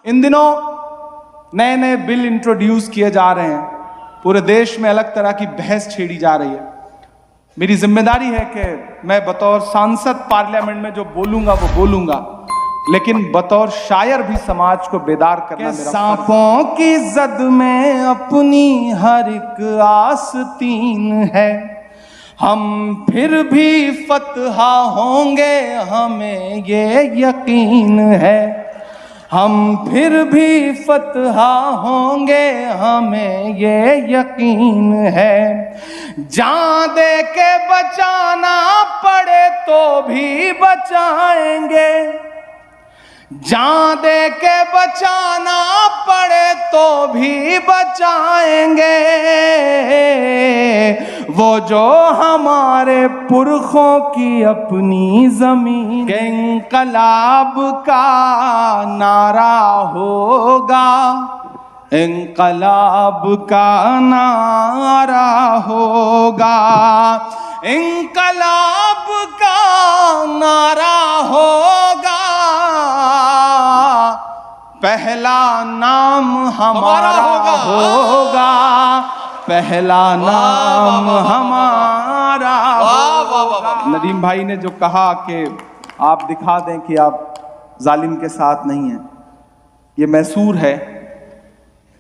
इन दिनों नए नए बिल इंट्रोड्यूस किए जा रहे हैं, पूरे देश में अलग तरह की बहस छेड़ी जा रही है। मेरी जिम्मेदारी है कि मैं बतौर सांसद पार्लियामेंट में जो बोलूंगा वो बोलूंगा, लेकिन बतौर शायर भी समाज को बेदार करना मेरा सांपों की जद में अपनी हर एक आस्तीन है, हम फिर भी फतहा होंगे हमें ये यकीन है, हम फिर भी फतहा होंगे हमें ये यकीन है। जान दे के बचाना पड़े तो भी बचाएंगे, जान दे के बचाना पड़े तो भी बचाएंगे, वो जो हमारे पुरखों की अपनी जमीन के इंकलाब का नारा होगा, इंकलाब का नारा होगा, इंकलाब का नारा होगा, पहला नाम हमारा होगा, पहला नाम हमारा होगा। नदीम भाई ने जो कहा कि आप दिखा दें कि आप जालिम के साथ नहीं हैं, ये मैसूर है।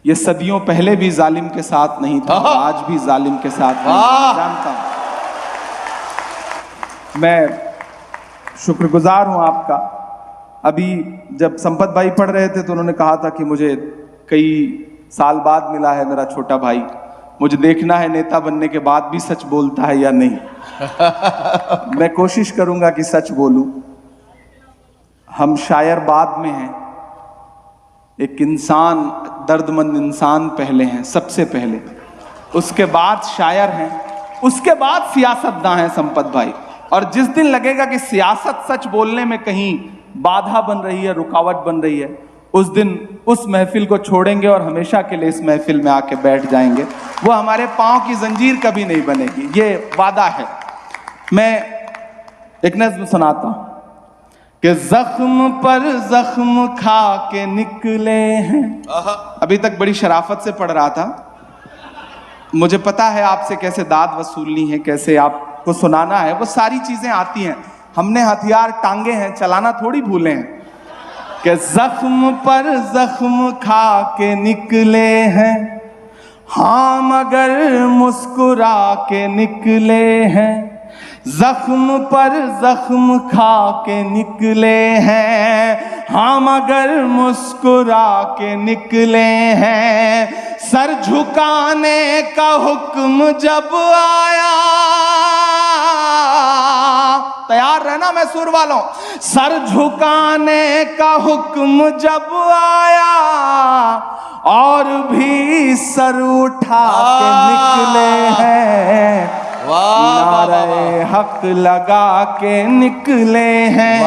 ये सदियों पहले भी जालिम के साथ नहीं था, आज भी जालिम के साथ नहीं जानता हूं। मैं शुक्रगुजार हूं आपका। अभी जब संपत भाई पढ़ रहे थे तो उन्होंने कहा था कि मुझे कई साल बाद मिला है मेरा छोटा भाई, मुझे देखना है नेता बनने के बाद भी सच बोलता है या नहीं। मैं कोशिश करूंगा कि सच बोलूं। हम शायर बाद में हैं, एक इंसान, दर्दमंद इंसान पहले हैं, सबसे पहले, उसके बाद शायर हैं, उसके बाद सियासतदान हैं संपत भाई। और जिस दिन लगेगा कि सियासत सच बोलने में कहीं बाधा बन रही है, रुकावट बन रही है, उस दिन उस महफिल को छोड़ेंगे और हमेशा के लिए इस महफिल में आके बैठ जाएंगे। वो हमारे पांव की जंजीर कभी नहीं बनेगी, ये वादा है। मैं एक नज़्म सुनाता हूं कि जख्म पर जख्म खा के निकले हैं। अभी तक बड़ी शराफत से पढ़ रहा था, मुझे पता है आपसे कैसे दाद वसूलनी है, कैसे आपको सुनाना है, वो सारी चीजें आती हैं। हमने हथियार टांगे हैं, चलाना थोड़ी भूले हैं। कि जख्म पर जख्म खा के निकले हैं, हाँ मगर मुस्कुरा के निकले हैं, जख्म पर जख्म खा के निकले हैं, हाँ मगर मुस्कुरा के निकले हैं। सर झुकाने का हुक्म जब आया, तैयार रहना मैसूर वालों, सर झुकाने का हुक्म जब आया और भी सर उठा के निकले हैं, नारे हक लगा के निकले हैं,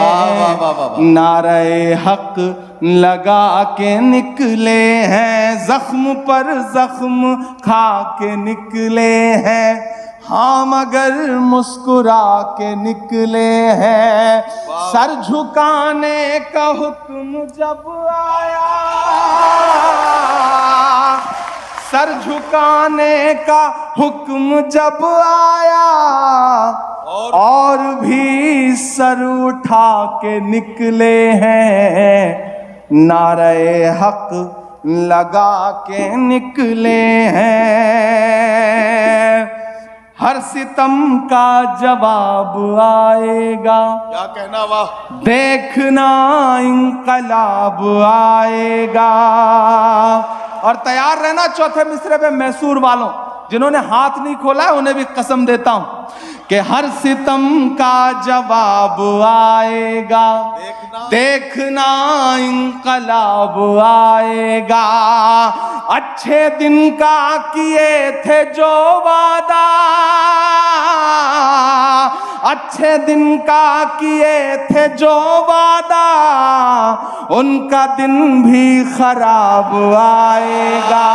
नारे हक लगा के निकले हैं, जख्म पर जख्म खा के निकले हैं, हाँ मगर मुस्कुरा के निकले हैं। सर झुकाने का हुक्म जब आया, सर झुकाने का हुक्म जब आया और भी सर उठा के निकले हैं, नारे हक लगा के निकले हैं। हर सितम का जवाब आएगा, क्या कहना, वाह, देखना इंकलाब आएगा। और तैयार रहना चौथे मिसरे पे मैसूर वालों, जिन्होंने हाथ नहीं खोला है उन्हें भी कसम देता हूं कि हर सितम का जवाब आएगा, देखना इंकलाब आएगा। अच्छे दिन का किए थे जो वादा, अच्छे दिन का किए थे जो वादा, उनका दिन भी खराब आएगा,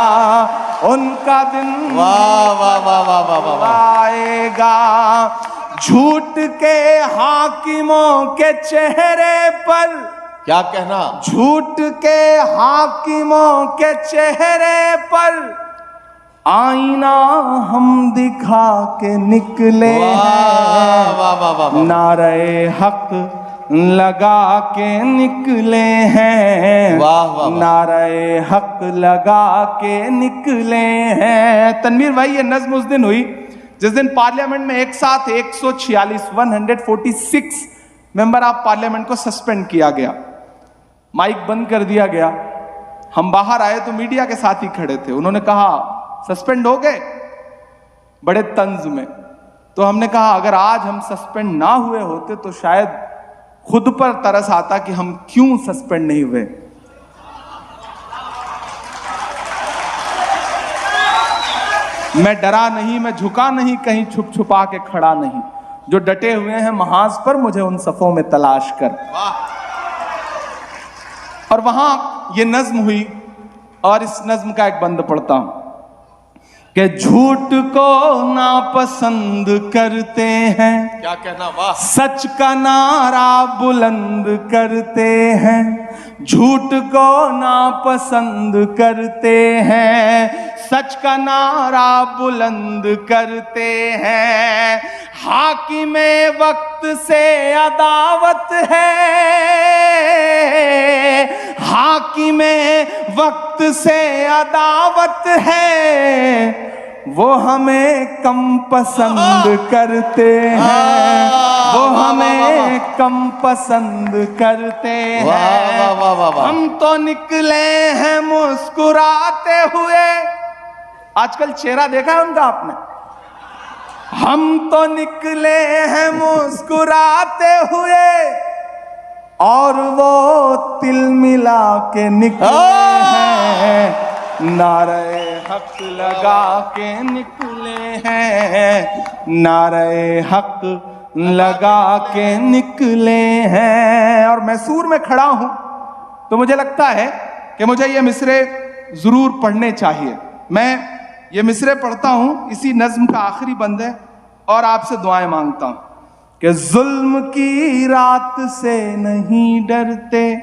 उनका दिन वाह वाह वाह वाह वाह वाह आएगा। झूठ के हाकिमों के चेहरे पर क्या कहना? झूठ के हाकिमों के चेहरे पर आईना हम दिखा के निकले वाह वाह वाह वाह वाह। नारे हक लगा के निकले हैं। वाह वाह वाह। नारे हक लगा के निकले हैं। तनवीर भाई, ये नज्म उस दिन हुई जिस दिन पार्लियामेंट में एक साथ 146 मेंबर ऑफ पार्लियामेंट को सस्पेंड किया गया, माइक बंद कर दिया गया। हम बाहर आए तो मीडिया के साथ ही खड़े थे। उन्होंने कहा सस्पेंड हो गए, बड़े तंज में। तो हमने कहा अगर आज हम सस्पेंड ना हुए होते तो शायद खुद पर तरस आता कि हम क्यों सस्पेंड नहीं हुए। मैं डरा नहीं, मैं झुका नहीं, कहीं छुप छुपा के खड़ा नहीं। जो डटे हुए हैं महाज पर, मुझे उन सफों में तलाश कर। और वहां ये नज्म हुई, और इस नज्म का एक बंद पढ़ता हूं कि झूठ को नापसंद करते हैं, क्या कहना? वाह। सच का नारा बुलंद करते हैं। झूठ को नापसंद करते हैं, सच का नारा बुलंद करते हैं। हाकिमे वक्त से अदावत है, हाकिमे वक्त से अदावत है। वो हमें कम पसंद करते हैं, वो हमें कम पसंद करते हैं। हम तो निकले हैं मुस्कुराते हुए। आजकल चेहरा देखा है उनका आपने? हम तो निकले हैं मुस्कुराते हुए, और वो तिल मिला के निकले हैं। नारे हक लगा के निकले हैं, नारे हक लगा के निकले हैं। और मैं सूर में खड़ा हूं तो मुझे लगता है कि मुझे ये मिसरे जरूर पढ़ने चाहिए। मैं ये मिसरे पढ़ता हूं, इसी नज्म का आखिरी बंद है, और आपसे दुआएं मांगता हूं कि जुल्म की रात से नहीं डरते।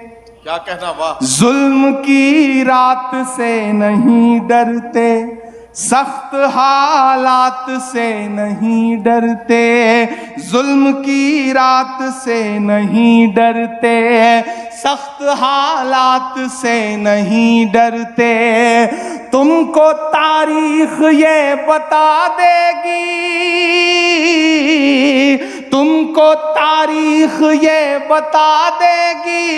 क्या कहना? वाह। जुल्म की रात से नहीं डरते, सख्त हालात से नहीं डरते। जुल्म की रात से नहीं डरते, सख्त हालात से नहीं डरते। तुमको तारीख ये बता देगी, तुमको तारीख ये बता देगी।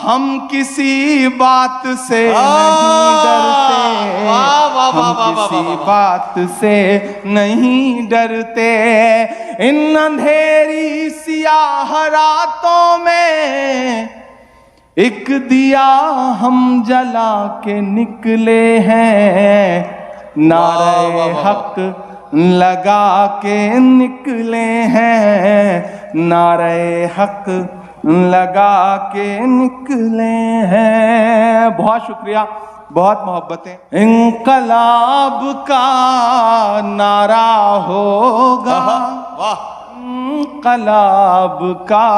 हम किसी बात से नहीं डरते, हम किसी बात से नहीं डरते। इन अंधेरी सियाह रातों में एक दिया हम जला के निकले हैं। नारे हक लगा के निकले हैं, नारे हक लगा के निकले हैं। बहुत शुक्रिया, बहुत मोहब्बतें। इंकलाब का नारा होगा, वाह। इंकलाब का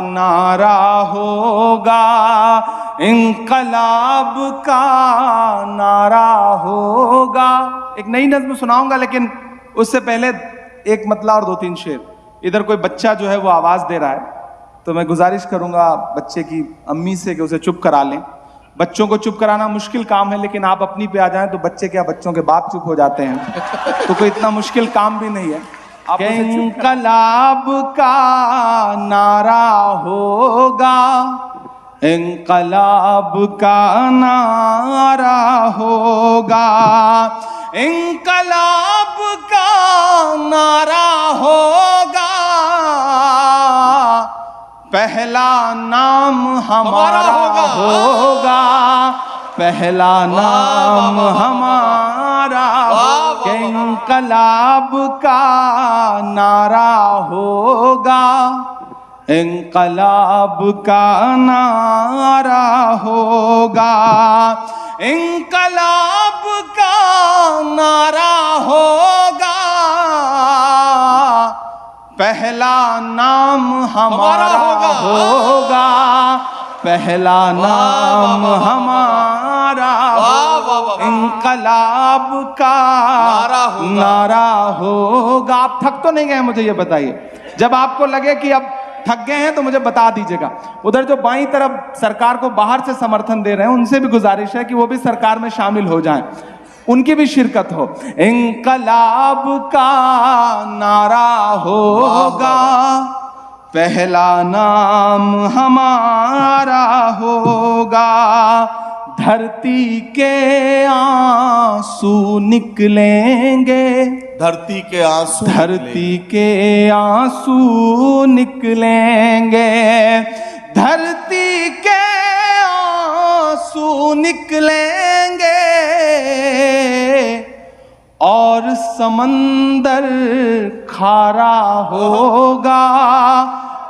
नारा होगा, इंकलाब का नारा होगा। एक नई नज्म सुनाऊंगा, लेकिन उससे पहले एक मतला और 2-3 शेर। इधर कोई बच्चा जो है वो आवाज दे रहा है, तो मैं गुजारिश करूंगा बच्चे की अम्मी से कि उसे चुप करा लें। बच्चों को चुप कराना मुश्किल काम है, लेकिन आप अपनी पे आ जाएं तो बच्चे क्या, बच्चों के बाप चुप हो जाते हैं, तो कोई इतना मुश्किल काम भी नहीं है। इंकलाब का नारा होगा, इंकलाब का नारा होगा, इंकलाब का नारा होगा। पहला नाम हमारा होगा, पहला नाम हमारा होगा। इंकलाब का नारा होगा, इंकलाब का नारा होगा, इंकलाब का नारा होगा। पहला नाम हमारा हमारा होगा, पहला नाम हमारा वाह, वाह, वाह। इंकलाब का नारा होगा। आप थक तो नहीं गए, मुझे ये बताइए। जब आपको लगे कि अब थक गए हैं तो मुझे बता दीजिएगा। उधर जो बाईं तरफ सरकार को बाहर से समर्थन दे रहे हैं, उनसे भी गुजारिश है कि वो भी सरकार में शामिल हो जाएं, उनकी भी शिरकत हो। इंकलाब का नारा होगा, पहला नाम हमारा होगा, धरती के आंसू निकलेंगे, धरती के आंसू, धरती के आंसू निकलेंगे, धरती के आंसू निकलेंगे, और समंदर खारा होगा,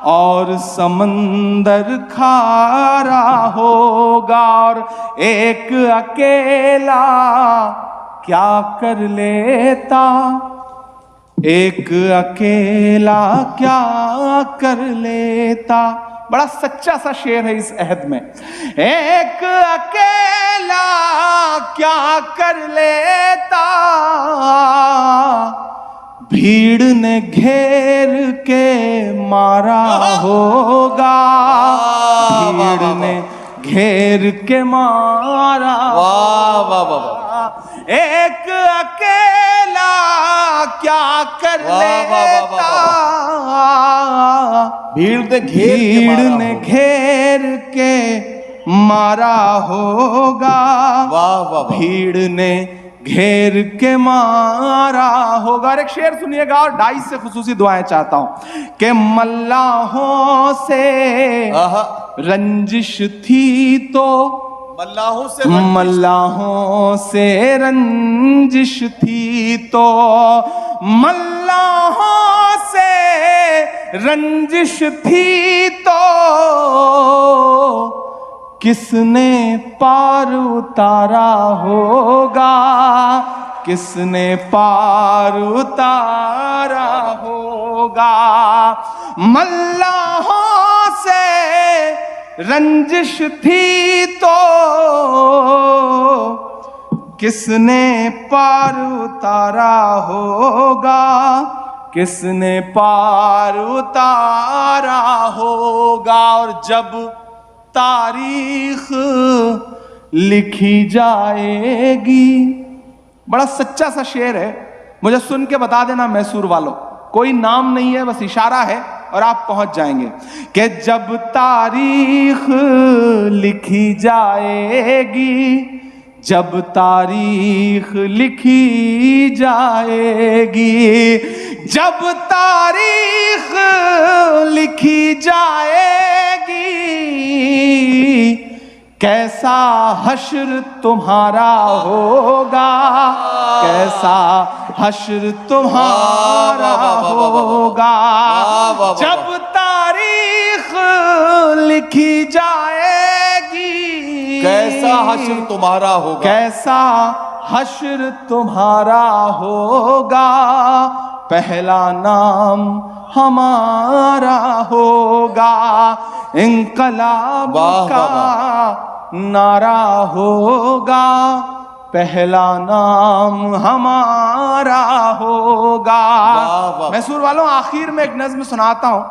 और समंदर खारा होगा, और एक अकेला क्या कर लेता, एक अकेला क्या कर लेता। बड़ा सच्चा सा शेर है इस अहद में। एक अकेला क्या कर लेता, भीड़ ने घेर के मारा होगा, भीड़ ने घेर के मारा। वाह वाह वाह। एक अकेला क्या कर लेता, भीड़ ने भीड़ ने घेर के मारा होगा, वाह वाह। भीड़ ने घेर के मारा होगा। और एक शेर सुनिएगा, और 2.5 से खुसूसी दुआएं चाहता हूं कि मल्लाहों से रंजिश थी तो, मल्लाहों से मल्लाहों से रंजिश थी तो, मल्लाहों से रंजिश थी तो, किसने पार उतारा होगा, किसने पार उतारा होगा। मल्लाहों से रंजिश थी तो, किसने पार उतारा होगा, किसने पार उतारा होगा। और जब तारीख लिखी जाएगी, बड़ा सच्चा सा शेर है, मुझे सुन के बता देना मैसूर वालों, कोई नाम नहीं है, बस इशारा है और आप पहुंच जाएंगे कि जब तारीख लिखी जाएगी, जब तारीख लिखी जाएगी, जब तारीख लिखी जाएगी, कैसा हश्र तुम्हारा होगा, कैसा हश्र तुम्हारा होगा। जब तारीख लिखी जाएगी, कैसा हश्र तुम्हारा होगा, कैसा हश्र तुम्हारा होगा, पहला नाम हमारा होगा, इंकलाब का नारा होगा, पहला नाम हमारा होगा। मैसूर वालों, आखिर में एक नज्म सुनाता हूं।